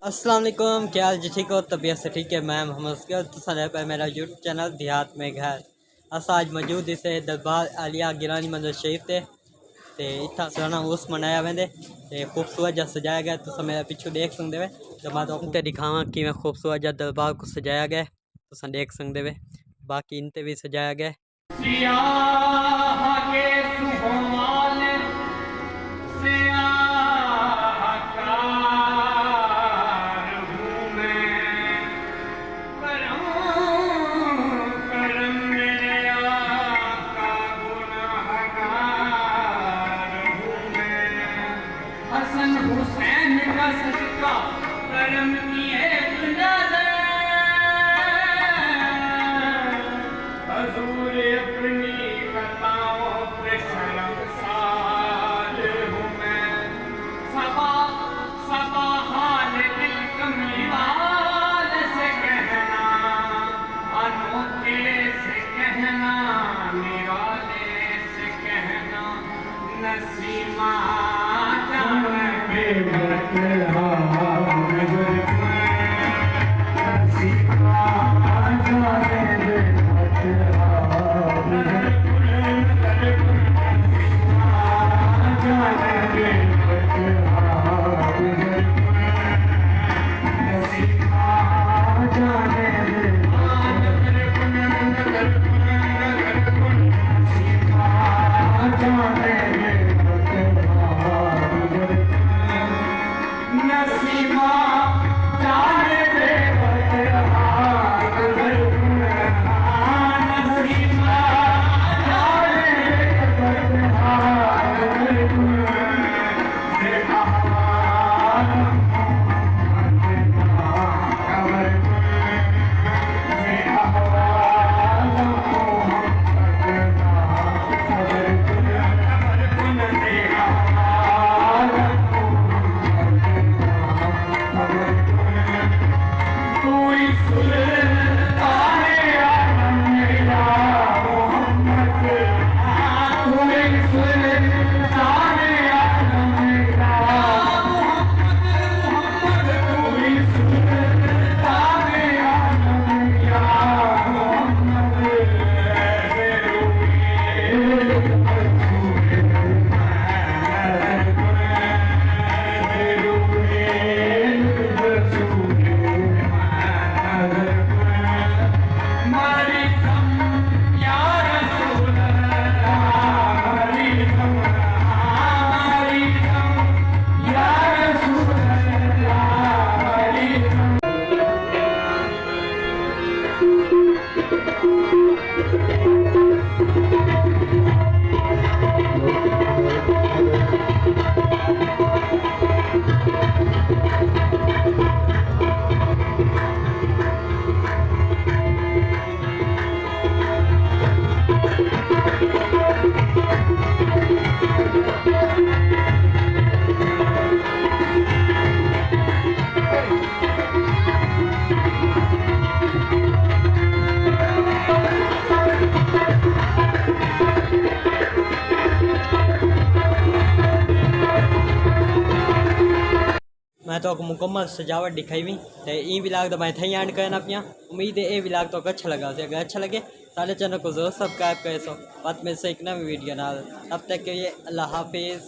अस्सलाम वालेकुम, क्या हाल जी? ठीक हो? तबीयत से ठीक है? मैं मोहम्मद असगर तुसां पे मेरा यूट्यूब चैनल देहात में घर अस आज मौजूद इसे दरबार आलिया गिरानी मंदिर शरीफ ते इतना सराना उस मनाया वेंदे ते खूबसूरत जा सजाया गया। तुसा मेरा पिछू देख सकते वे तो मैं तो दिखावा कि मैं खूबसूरत जा दरबार को सजाया गया तुसा देख सकते वे। बाकी इनते भी सजाया गया। हुसैन का सदका करम की एक नजर हजूर अपनी कथाओं पे शर्मसार हूँ मैं। सबा सबा हाल दिल कमीवाल से कहना, अनोखे से कहना, निराले से कहना, नसीमा मैं तो मुकम्मल सजावट दिखाई हुई तो ये विलाग तो मैं थी एंड करना पिया। उम्मीद है ये विलाग तो अच्छा लगा। अगर अच्छा लगे सारे चैनल को जरूर सब्सक्राइब करे सो बात में से एक नवी वीडियो ना। तब तक के लिए अल्लाह हाफिज़।